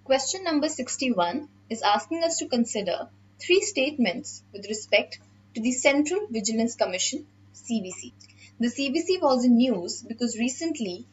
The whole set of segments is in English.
Question number 61 is asking us to consider three statements with respect to the Central Vigilance Commission (CVC). The CVC was in news because recently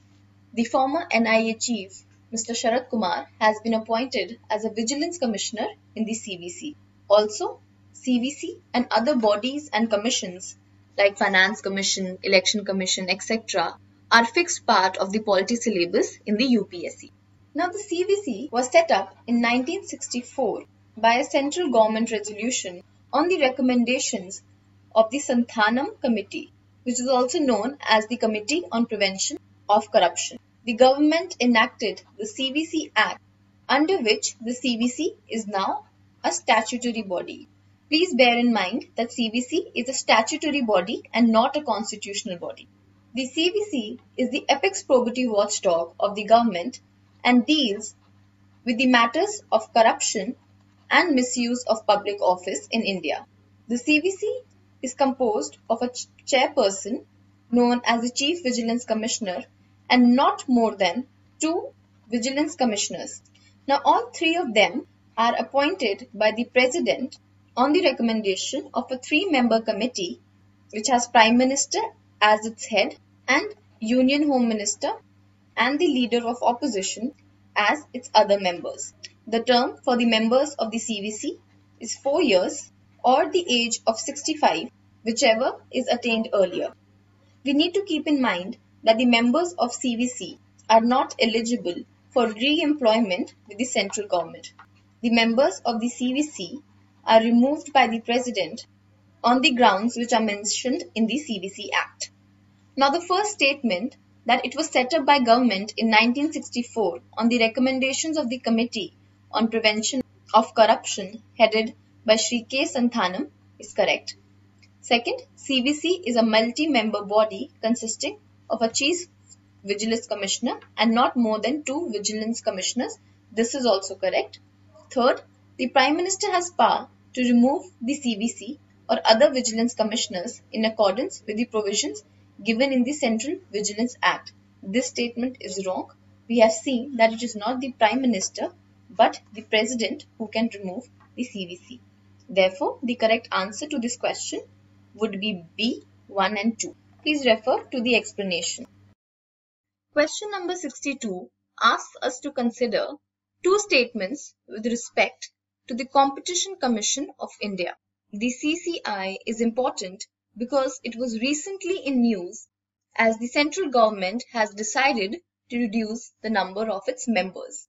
the former NIA chief Mr. Sharad Kumar has been appointed as a Vigilance Commissioner in the CVC. Also, CVC and other bodies and commissions like Finance Commission, Election Commission, etc. are fixed part of the polity syllabus in the UPSC. Now, the CVC was set up in 1964 by a central government resolution on the recommendations of the Santhanam Committee, which is also known as the Committee on Prevention of Corruption. The government enacted the CVC Act, under which the CVC is now a statutory body. Please bear in mind that CVC is a statutory body and not a constitutional body. The CVC is the apex probity watchdog of the government and deals with the matters of corruption and misuse of public office in India. The CVC is composed of a chairperson known as the Chief Vigilance Commissioner and not more than 2 Vigilance Commissioners. Now, all 3 of them are appointed by the President on the recommendation of a 3-member committee which has Prime Minister as its head and Union Home Minister and the Leader of Opposition as its other members. The term for the members of the CVC is 4 years or the age of 65, whichever is attained earlier. We need to keep in mind that the members of CVC are not eligible for re-employment with the central government. The members of the CVC are removed by the President on the grounds which are mentioned in the CVC Act. Now, the first statement that it was set up by government in 1964 on the recommendations of the Committee on Prevention of Corruption headed by Shri K. Santhanam is correct. Second, CVC is a multi-member body consisting of a Chief Vigilance Commissioner and not more than 2 Vigilance Commissioners. This is also correct. Third, the Prime Minister has power to remove the CVC or other Vigilance Commissioners in accordance with the provisions given in the Central Vigilance Act. This statement is wrong. We have seen that it is not the Prime Minister but the President who can remove the CVC. Therefore, the correct answer to this question would be B, 1 and 2. Please refer to the explanation. Question number 62 asks us to consider 2 statements with respect to the Competition Commission of India. The CCI is important because it was recently in news as the central government has decided to reduce the number of its members.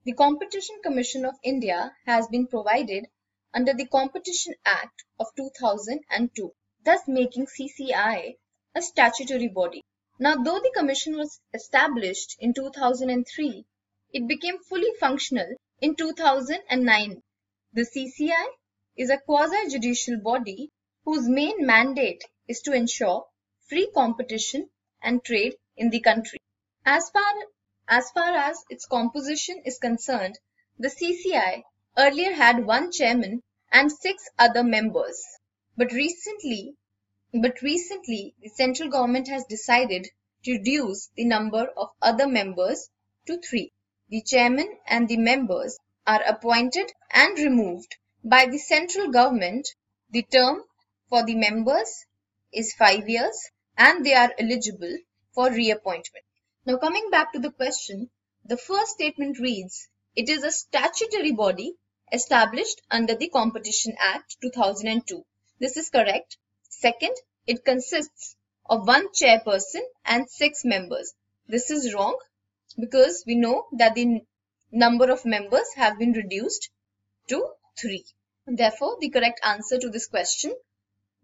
The Competition Commission of India has been provided under the Competition Act of 2002, thus making CCI a statutory body. Now, though the commission was established in 2003, it became fully functional in 2009. The CCI is a quasi-judicial body whose main mandate is to ensure free competition and trade in the country. As far as its composition is concerned, the CCI earlier had 1 chairman and 6 other members. But recently, the central government has decided to reduce the number of other members to 3. The chairman and the members are appointed and removed by the central government. The term for the members is 5 years and they are eligible for reappointment. Now, coming back to the question, the first statement reads, it is a statutory body established under the Competition Act 2002. This is correct. Second, it consists of 1 chairperson and 6 members. This is wrong because we know that the number of members have been reduced to 3. Therefore, the correct answer to this question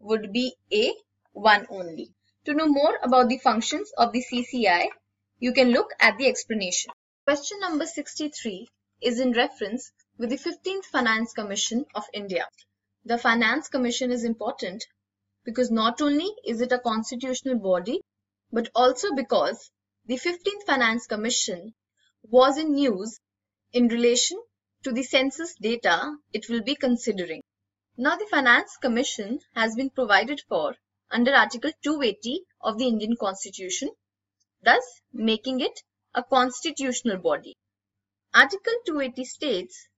would be A, 1 only. To know more about the functions of the CCI, you can look at the explanation. Question number 63 is in reference with the 15th Finance Commission of India. The Finance Commission is important because not only is it a constitutional body, but also because the 15th Finance Commission was in news in relation to the census data it will be considering. Now, the Finance Commission has been provided for under Article 280 of the Indian Constitution, thus making it a constitutional body. Article 280 states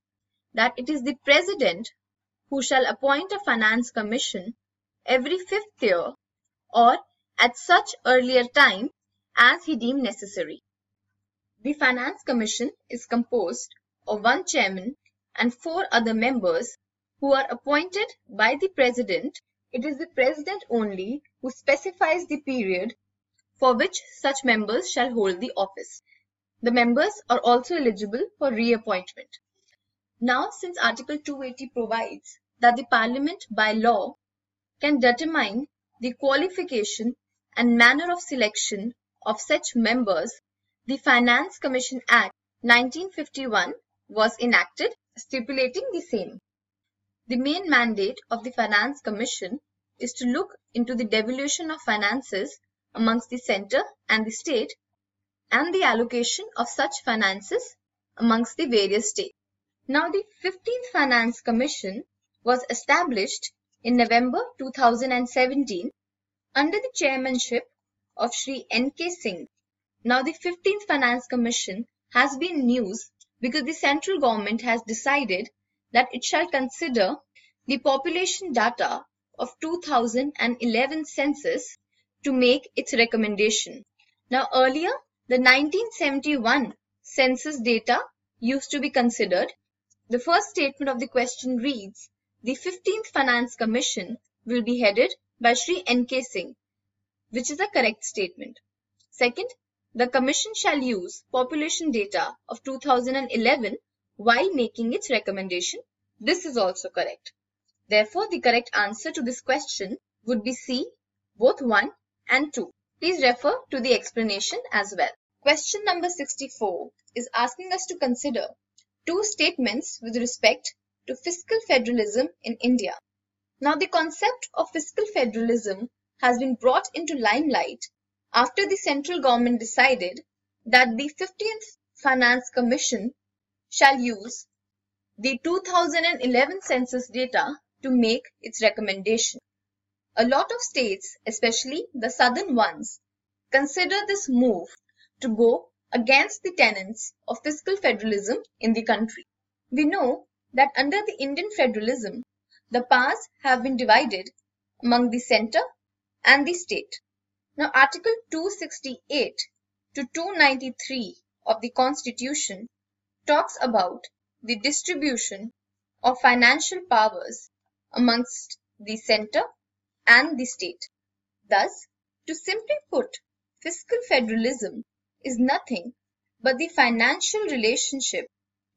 that it is the President who shall appoint a finance commission every 5th year or at such earlier time as he deemed necessary. The Finance Commission is composed of one chairman and 4 other members who are appointed by the President. It is the President only who specifies the period for which such members shall hold the office. The members are also eligible for reappointment. Now, since Article 280 provides that the Parliament by law can determine the qualification and manner of selection of such members, the Finance Commission Act 1951 was enacted, stipulating the same. The main mandate of the Finance Commission is to look into the devolution of finances amongst the centre and the state and the allocation of such finances amongst the various states. Now, the 15th Finance Commission was established in November 2017 under the chairmanship of Shri N.K. Singh. Now, the 15th Finance Commission has been in news because the central government has decided that it shall consider the population data of 2011 census to make its recommendation. Now, earlier, the 1971 census data used to be considered. The first statement of the question reads, the 15th Finance Commission will be headed by Shri N.K. Singh, which is a correct statement. Second, the Commission shall use population data of 2011 while making its recommendation. This is also correct. Therefore, the correct answer to this question would be C, both 1 and 2. Please refer to the explanation as well. Question number 64 is asking us to consider 2 statements with respect to fiscal federalism in India. Now, the concept of fiscal federalism has been brought into limelight after the central government decided that the 15th Finance Commission shall use the 2011 census data to make its recommendation. A lot of states, especially the southern ones, consider this move to go against the tenets of fiscal federalism in the country. We know that under the Indian federalism, the powers have been divided among the centre and the state. Now, Article 268 to 293 of the Constitution talks about the distribution of financial powers amongst the centre and the state. Thus, to simply put, fiscal federalism is nothing but the financial relationship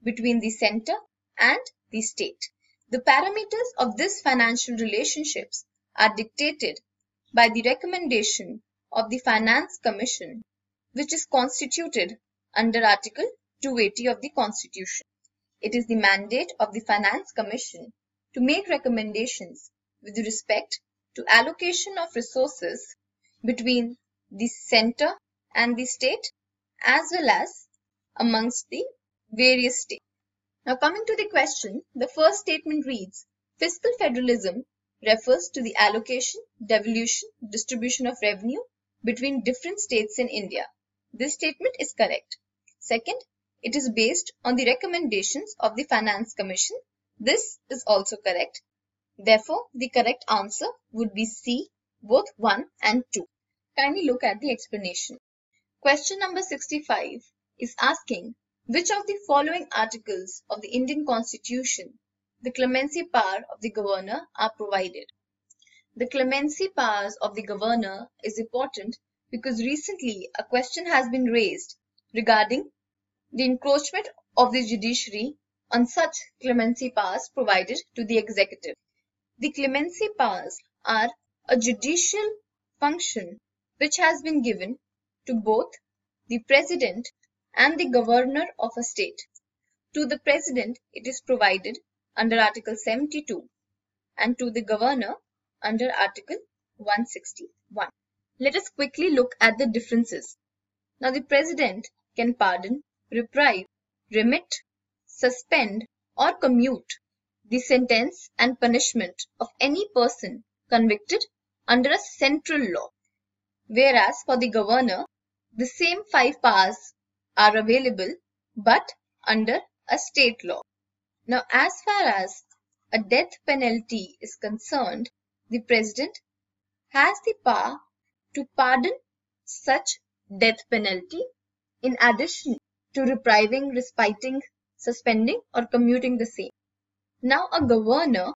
between the centre and the state. The parameters of this financial relationships are dictated by the recommendation of the Finance Commission, which is constituted under Article 280 of the Constitution. It is the mandate of the Finance Commission to make recommendations with respect to allocation of resources between the centre and the state as well as amongst the various states. Now, coming to the question, the first statement reads, fiscal federalism refers to the allocation, devolution, distribution of revenue between different states in India. This statement is correct. Second, it is based on the recommendations of the Finance Commission. This is also correct. Therefore, the correct answer would be C, both 1 and 2. Kindly look at the explanation. Question number 65 is asking which of the following articles of the Indian Constitution the clemency power of the governor are provided. The clemency powers of the governor is important because recently a question has been raised regarding the encroachment of the judiciary on such clemency powers provided to the executive. The clemency powers are a judicial function which has been given to both the president and the governor of a state. To the president, it is provided under Article 72 and to the governor under Article 161. Let us quickly look at the differences. Now, the president can pardon, reprieve, remit, suspend or commute the sentence and punishment of any person convicted under a central law, whereas for the governor, the same 5 powers are available but under a state law. Now, as far as a death penalty is concerned, the President has the power to pardon such death penalty in addition to reprieving, respiting, suspending or commuting the same. Now, a governor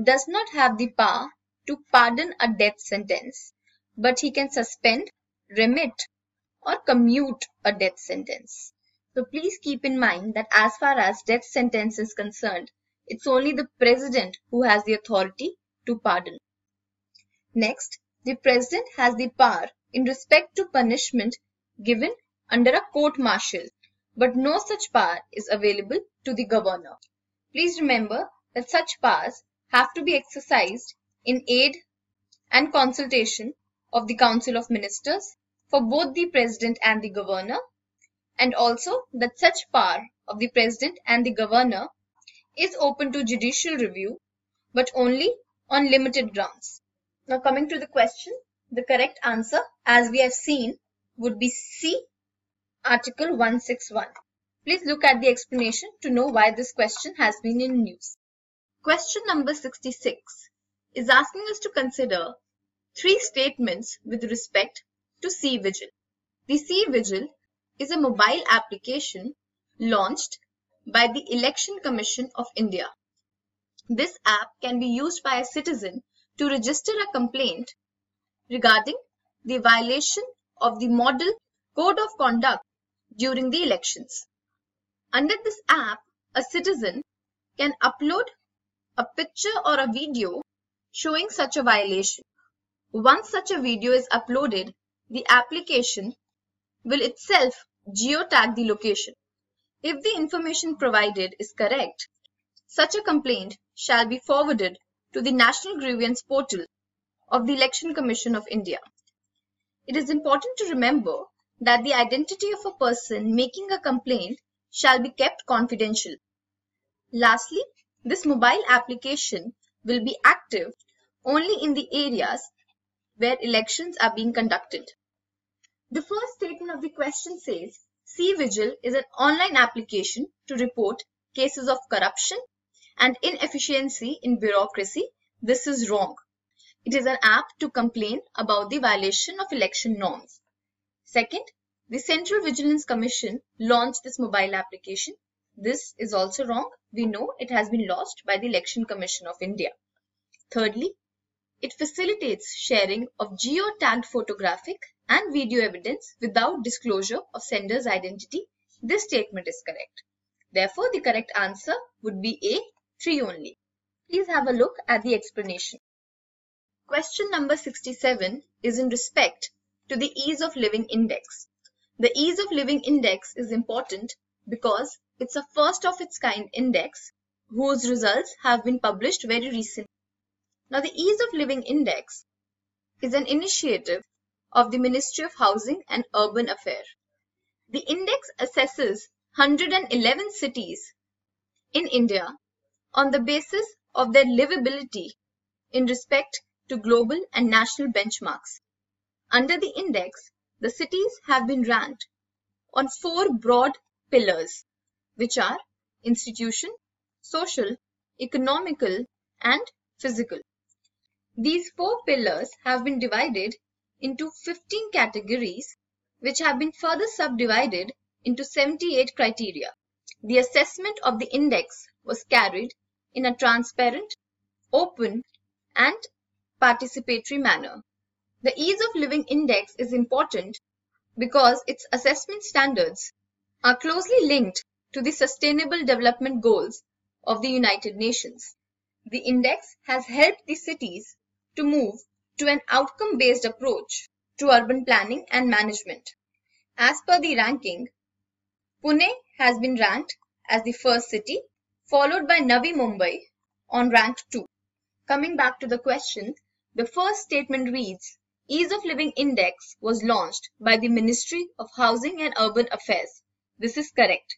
does not have the power to pardon a death sentence, but he can suspend, remit or commute a death sentence. So please keep in mind that as far as death sentence is concerned, it's only the President who has the authority to pardon. Next, the President has the power in respect to punishment given under a court-martial, but no such power is available to the governor. Please remember that such powers have to be exercised in aid and consultation of the Council of Ministers for both the President and the Governor, and also that such power of the President and the Governor is open to judicial review, but only on limited grounds. Now coming to the question, the correct answer, as we have seen, would be C, Article 161. Please look at the explanation to know why this question has been in news. Question number 66 is asking us to consider 3 statements with respect to C-Vigil. The C-Vigil is a mobile application launched by the Election Commission of India. This app can be used by a citizen to register a complaint regarding the violation of the Model Code of Conduct during the elections. Under this app, a citizen can upload a picture or a video showing such a violation. Once such a video is uploaded, the application will itself geotag the location. If the information provided is correct, such a complaint shall be forwarded to the National Grievance Portal of the Election Commission of India. It is important to remember that the identity of a person making a complaint shall be kept confidential. Lastly, this mobile application will be active only in the areas where elections are being conducted. The first statement of the question says, C-Vigil is an online application to report cases of corruption and inefficiency in bureaucracy. This is wrong. It is an app to complain about the violation of election norms. Second, the Central Vigilance Commission launched this mobile application. This is also wrong. We know it has been launched by the Election Commission of India. Thirdly, it facilitates sharing of geotagged photographic and video evidence without disclosure of sender's identity. This statement is correct. Therefore, the correct answer would be A, 3 only. Please have a look at the explanation. Question number 67 is in respect to the Ease of Living Index. The Ease of Living Index is important because it's a first of its kind index whose results have been published very recently. Now, the Ease of Living Index is an initiative of the Ministry of Housing and Urban Affairs. The index assesses 111 cities in India on the basis of their livability in respect to global and national benchmarks. Under the index, the cities have been ranked on 4 broad pillars, which are institution, social, economical, and physical. These 4 pillars have been divided into 15 categories, which have been further subdivided into 78 criteria. The assessment of the index was carried in a transparent, open, and participatory manner. The Ease of Living Index is important because its assessment standards are closely linked to the Sustainable Development Goals of the United Nations. The index has helped the cities to move to an outcome-based approach to urban planning and management. As per the ranking, Pune has been ranked as the first city, followed by Navi Mumbai on rank 2. Coming back to the question, the first statement reads, Ease of Living Index was launched by the Ministry of Housing and Urban Affairs. This is correct.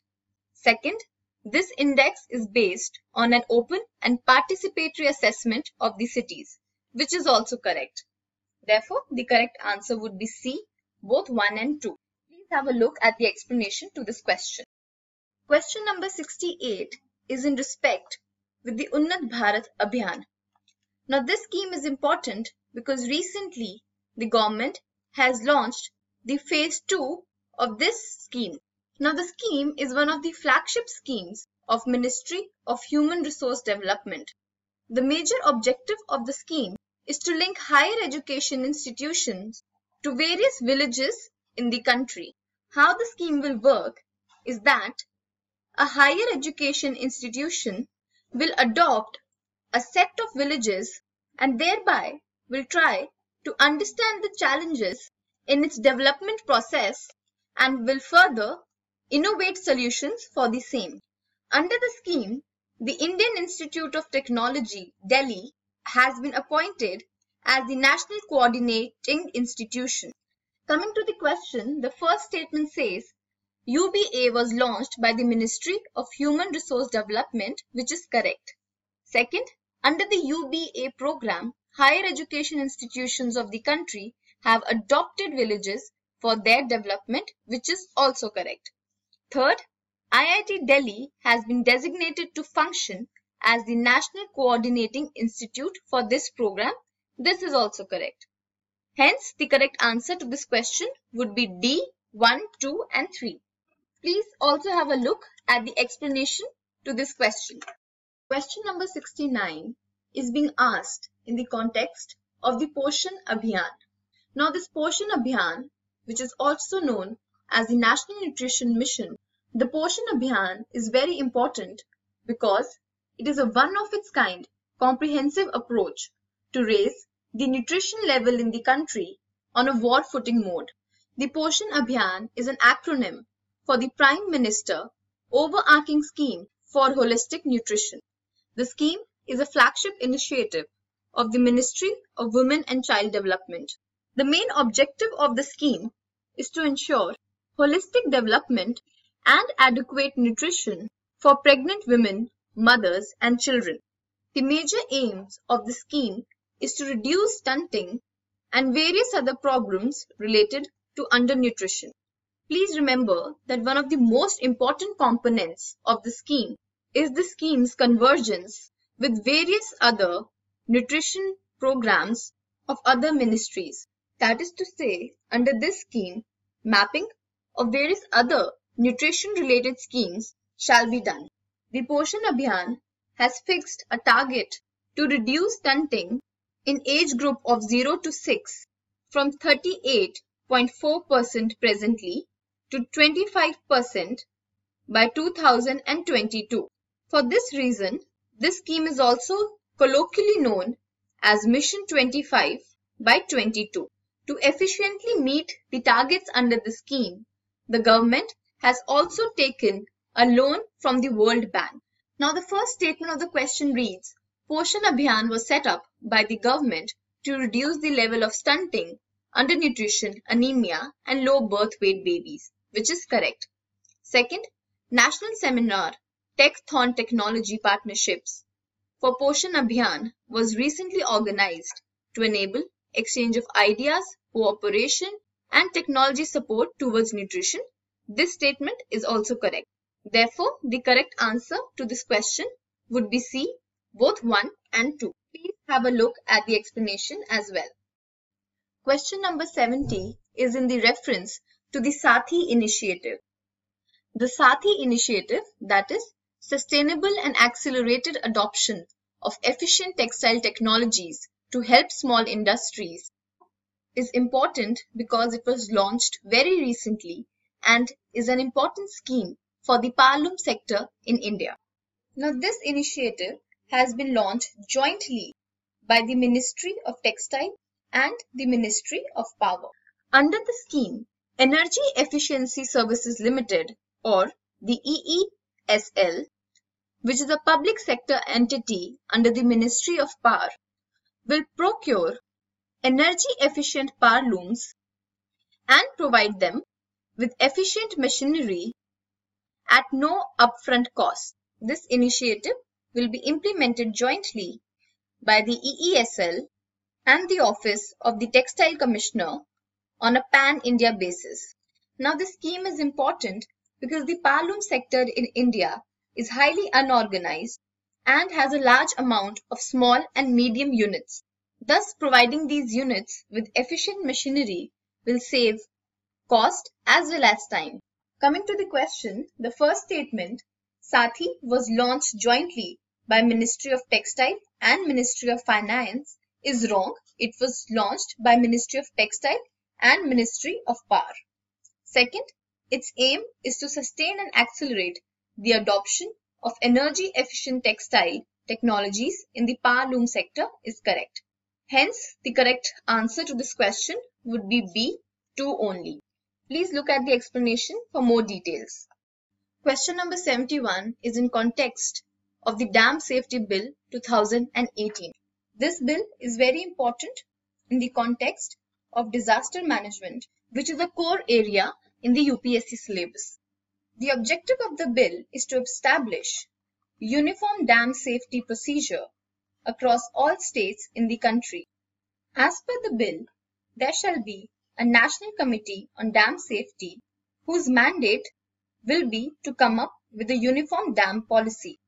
Second, this index is based on an open and participatory assessment of the cities, which is also correct. Therefore, the correct answer would be C, both 1 and 2. Please have a look at the explanation to this question. Question number 68 is in respect with the Unnat Bharat Abhiyan. Now this scheme is important because recently the government has launched the phase 2 of this scheme. Now the scheme is one of the flagship schemes of Ministry of Human Resource Development. The major objective of the scheme is to link higher education institutions to various villages in the country. How the scheme will work is that a higher education institution will adopt a set of villages and thereby will try to understand the challenges in its development process and will further innovate solutions for the same. Under the scheme, the Indian Institute of Technology, Delhi, has been appointed as the national coordinating institution. Coming to the question, the first statement says, UBA was launched by the Ministry of Human Resource Development, which is correct. Second, under the UBA program, higher education institutions of the country have adopted villages for their development, which is also correct. Third, IIT Delhi has been designated to function as the national coordinating institute for this program. This is also correct. Hence, the correct answer to this question would be D, 1, 2 and 3. Please also have a look at the explanation to this question. Question number 69 is being asked in the context of the Poshan Abhiyan. Now this Poshan Abhiyan, which is also known as the National Nutrition Mission, the Poshan Abhiyan is very important because it is a one of its kind comprehensive approach to raise the nutrition level in the country on a war footing mode. The Poshan Abhiyan is an acronym for the Prime Minister overarching scheme for holistic nutrition. The scheme is a flagship initiative of the Ministry of Women and Child Development. The main objective of the scheme is to ensure holistic development and adequate nutrition for pregnant women, mothers and children. The major aims of the scheme is to reduce stunting and various other problems related to undernutrition. Please remember that one of the most important components of the scheme is the scheme's convergence with various other nutrition programs of other ministries. That is to say, under this scheme, mapping of various other nutrition-related schemes shall be done. The Poshan Abhiyan has fixed a target to reduce stunting in age group of 0 to 6 from 38.4% presently to 25% by 2022. For this reason, this scheme is also colloquially known as Mission 25 by 22. To efficiently meet the targets under the scheme, the government has also taken a loan from the World Bank. Now the first statement of the question reads, Poshan Abhiyan was set up by the government to reduce the level of stunting, undernutrition, anemia and low birth weight babies, which is correct. Second, National Seminar Tech-Thon Technology Partnerships for Poshan Abhiyan was recently organized to enable exchange of ideas, cooperation and technology support towards nutrition. This statement is also correct. Therefore, the correct answer to this question would be C, both 1 and 2. Please have a look at the explanation as well. Question number 70 is in the reference to the Sathi initiative. The Sathi initiative, that is, sustainable and accelerated adoption of efficient textile technologies to help small industries, is important because it was launched very recently and is an important scheme for the powerloom sector in India. Now, this initiative has been launched jointly by the Ministry of Textile and the Ministry of Power. Under the scheme, Energy Efficiency Services Limited, or the EESL, which is a public sector entity under the Ministry of Power, will procure energy-efficient power looms and provide them with efficient machinery at no upfront cost. This initiative will be implemented jointly by the EESL and the Office of the Textile Commissioner on a pan-India basis. Now, this scheme is important because the power-loom sector in India is highly unorganized and has a large amount of small and medium units. Thus, providing these units with efficient machinery will save cost as well as time. Coming to the question, the first statement, Sathi was launched jointly by Ministry of Textile and Ministry of Finance, is wrong. It was launched by Ministry of Textile and Ministry of Power. Second, its aim is to sustain and accelerate the adoption of energy-efficient textile technologies in the power loom sector is correct. Hence, the correct answer to this question would be B, 2 only. Please look at the explanation for more details. Question number 71 is in context of the Dam Safety Bill 2018. This bill is very important in the context of disaster management, which is a core area in the UPSC syllabus. The objective of the bill is to establish uniform dam safety procedure across all states in the country. As per the bill, there shall be a National Committee on Dam Safety whose mandate will be to come up with a uniform dam policy.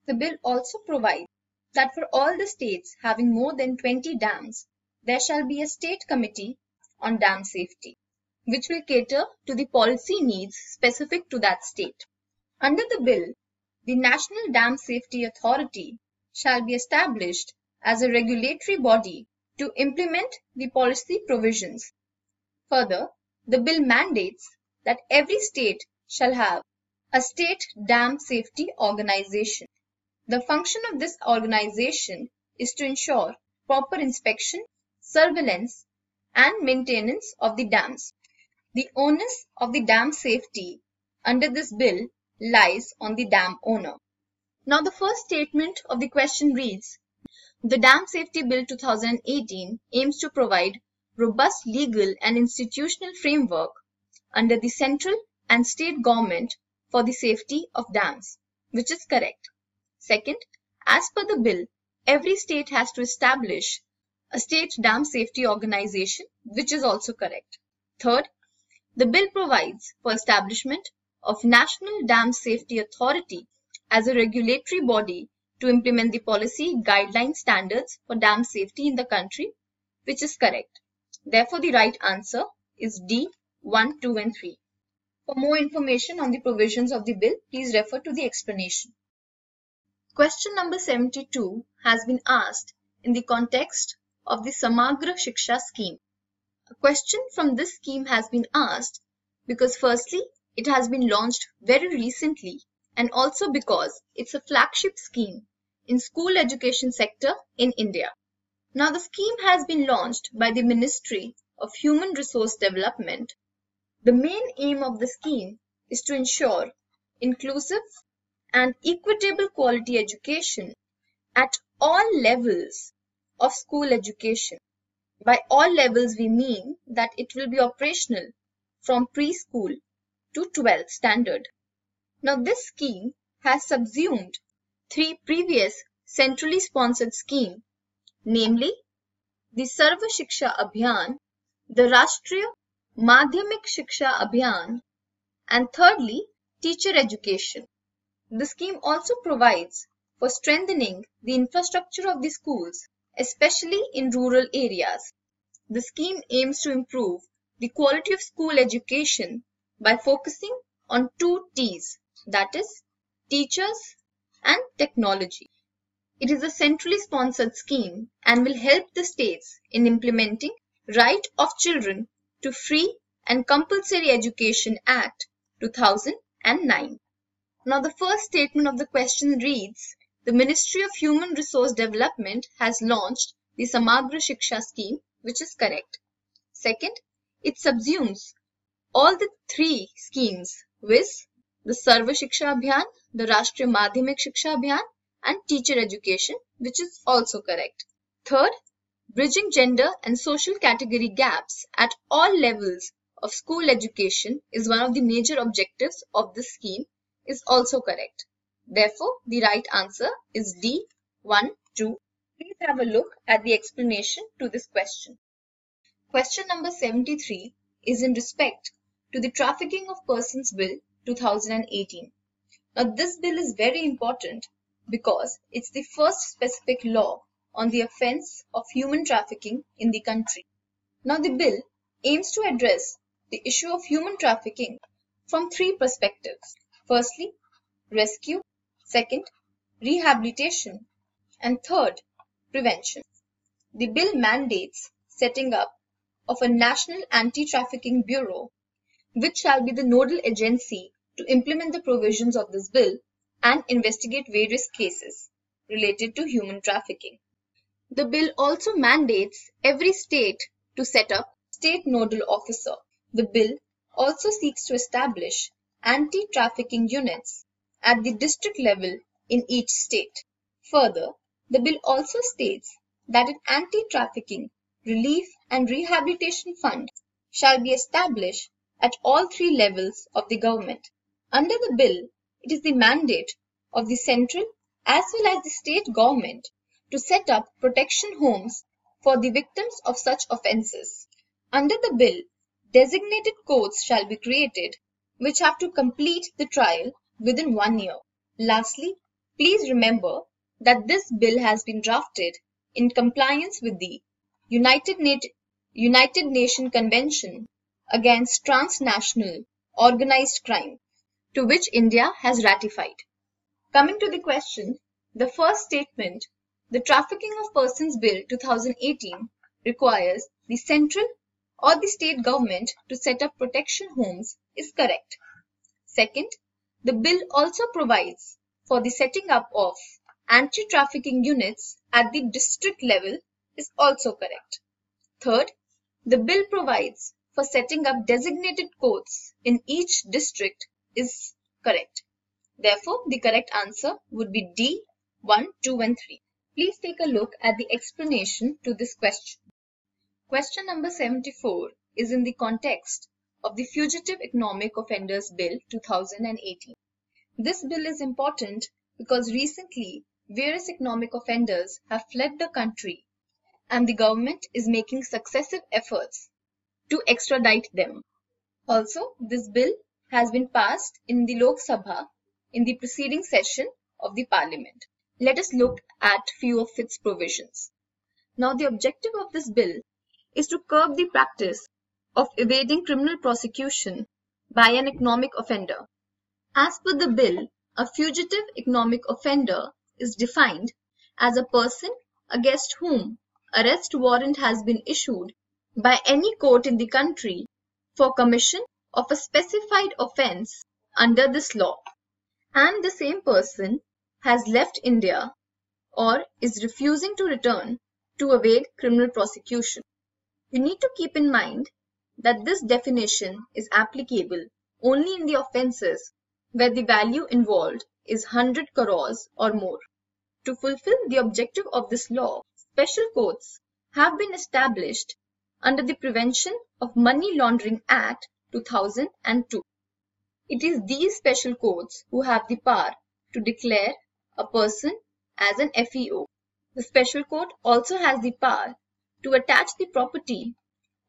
The bill also provides that for all the states having more than 20 dams, there shall be a state committee on dam safety, which will cater to the policy needs specific to that state. Under the bill, the National Dam Safety Authority shall be established as a regulatory body to implement the policy provisions. Further, the bill mandates that every state shall have a state dam safety organization. The function of this organization is to ensure proper inspection, surveillance, and maintenance of the dams. The onus of the dam safety under this bill lies on the dam owner. Now, the first statement of the question reads, the Dam Safety Bill 2018 aims to provide robust legal and institutional framework under the central and state government for the safety of dams, which is correct. Second, as per the bill, every state has to establish a state dam safety organization, which is also correct. Third, the bill provides for establishment of National Dam Safety Authority as a regulatory body to implement the policy guideline standards for dam safety in the country, which is correct. Therefore, the right answer is D, 1, 2, and 3. For more information on the provisions of the bill, please refer to the explanation. Question number 72 has been asked in the context of the Samagra Shiksha scheme. A question from this scheme has been asked because firstly, it has been launched very recently and also because it's a flagship scheme in school education sector in India. Now, the scheme has been launched by the Ministry of Human Resource Development. The main aim of the scheme is to ensure inclusive and equitable quality education at all levels of school education. By all levels, we mean that it will be operational from preschool to 12th standard. Now, this scheme has subsumed 3 previous centrally sponsored schemes, namely the Sarva Shiksha Abhiyan, the Rashtriya Madhyamik Shiksha Abhiyan, and thirdly, teacher education. The scheme also provides for strengthening the infrastructure of the schools, especially in rural areas. The scheme aims to improve the quality of school education by focusing on 2 T's, that is, teachers and technology. It is a centrally sponsored scheme and will help the states in implementing Right of Children to Free and Compulsory Education Act 2009. Now, the first statement of the question reads, the Ministry of Human Resource Development has launched the Samagra Shiksha scheme, which is correct. Second, it subsumes all the 3 schemes, viz. the Sarva Shiksha Abhiyan, the Rashtriya Madhyamik Shiksha Abhiyan, and teacher education, which is also correct. Third, bridging gender and social category gaps at all levels of school education is one of the major objectives of this scheme, is also correct. Therefore, the right answer is D, 1, 2. Please have a look at the explanation to this question. Question number 73 is in respect to the Trafficking of Persons Bill 2018. Now, this bill is very important because it's the first specific law on the offense of human trafficking in the country. Now, the bill aims to address the issue of human trafficking from three perspectives. Firstly, rescue. Second, rehabilitation. And third, prevention. The bill mandates setting up of a National Anti-Trafficking Bureau, which shall be the nodal agency to implement the provisions of this bill and investigate various cases related to human trafficking. The bill also mandates every state to set up state nodal officer. The bill also seeks to establish anti-trafficking units at the district level in each state. Further, the bill also states that an anti-trafficking relief and rehabilitation fund shall be established at all three levels of the government. Under the bill, it is the mandate of the central as well as the state government to set up protection homes for the victims of such offences. Under the bill, designated courts shall be created which have to complete the trial within 1 year. Lastly, please remember that this bill has been drafted in compliance with the United Nations Convention against Transnational Organized Crime, to which India has ratified. Coming to the question, the first statement, the Trafficking of Persons Bill 2018 requires the central or the state government to set up protection homes is correct. Second, the bill also provides for the setting up of anti-trafficking units at the district level is also correct. Third, the bill provides for setting up designated courts in each district is correct. Therefore, the correct answer would be D, 1, 2 and 3. Please take a look at the explanation to this question. Question number 74 is in the context of the Fugitive Economic Offenders Bill 2018. This bill is important because recently various economic offenders have fled the country and the government is making successive efforts to extradite them. Also, this bill has been passed in the Lok Sabha in the preceding session of the Parliament. Let us look at few of its provisions. Now, the objective of this bill is to curb the practice of evading criminal prosecution by an economic offender. As per the bill, a fugitive economic offender is defined as a person against whom arrest warrant has been issued by any court in the country for commission of a specified offence under this law, and the same person has left India or is refusing to return to evade criminal prosecution. You need to keep in mind that this definition is applicable only in the offences where the value involved is 100 crores or more. To fulfill the objective of this law, special courts have been established under the Prevention of Money Laundering Act 2002. It is these special courts who have the power to declare a person as an FEO. The special court also has the power to attach the property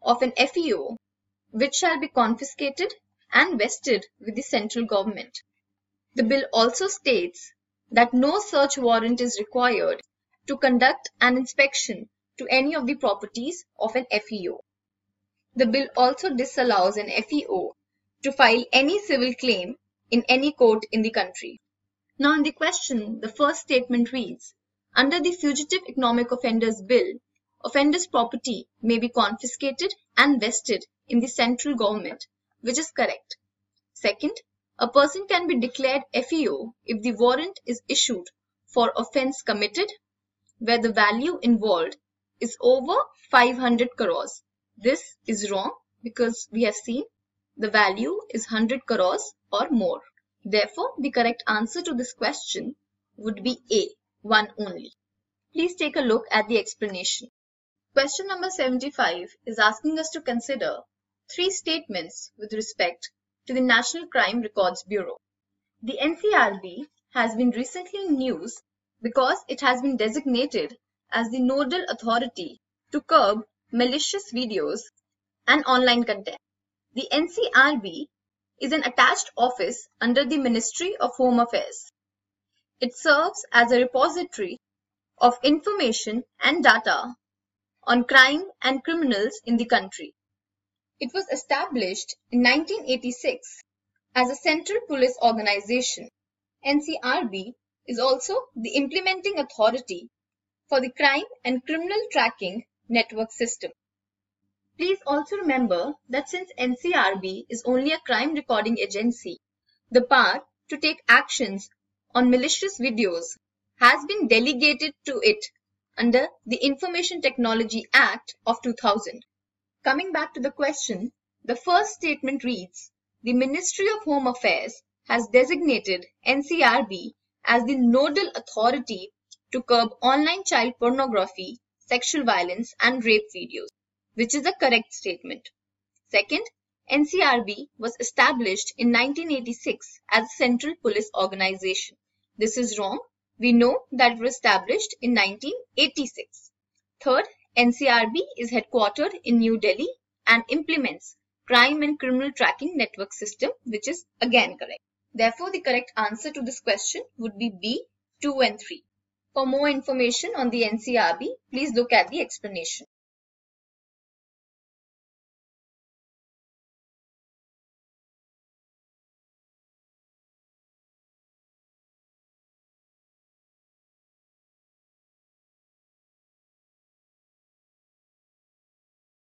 of an FEO, which shall be confiscated and vested with the central government. The bill also states that no search warrant is required to conduct an inspection to any of the properties of an FEO. The bill also disallows an FEO to file any civil claim in any court in the country. Now, in the question, the first statement reads, under the Fugitive Economic Offenders Bill, offenders' property may be confiscated and vested in the central government, which is correct. Second, a person can be declared FEO if the warrant is issued for offence committed where the value involved is over 500 crores. This is wrong because we have seen the value is 100 crores or more. Therefore, the correct answer to this question would be A, 1 only. Please take a look at the explanation. Question number 75 is asking us to consider 3 statements with respect to the National Crime Records Bureau. The NCERT has been recently in news because it has been designated as the nodal authority to curb malicious videos and online content. The NCERT is an attached office under the Ministry of Home Affairs. It serves as a repository of information and data on crime and criminals in the country. It was established in 1986 as a central police organization. NCRB is also the implementing authority for the crime and criminal tracking network system. Please also remember that since NCRB is only a crime recording agency, the power to take actions on malicious videos has been delegated to it under the Information Technology Act of 2000. Coming back to the question, the first statement reads, the Ministry of Home Affairs has designated NCRB as the nodal authority to curb online child pornography, sexual violence and rape videos, which is a correct statement. Second, NCRB was established in 1986 as a central police organization. This is wrong. We know that it was established in 1986. Third, NCRB is headquartered in New Delhi and implements crime and criminal tracking network system, which is again correct. Therefore, the correct answer to this question would be B, 2 and 3. For more information on the NCRB, please look at the explanation.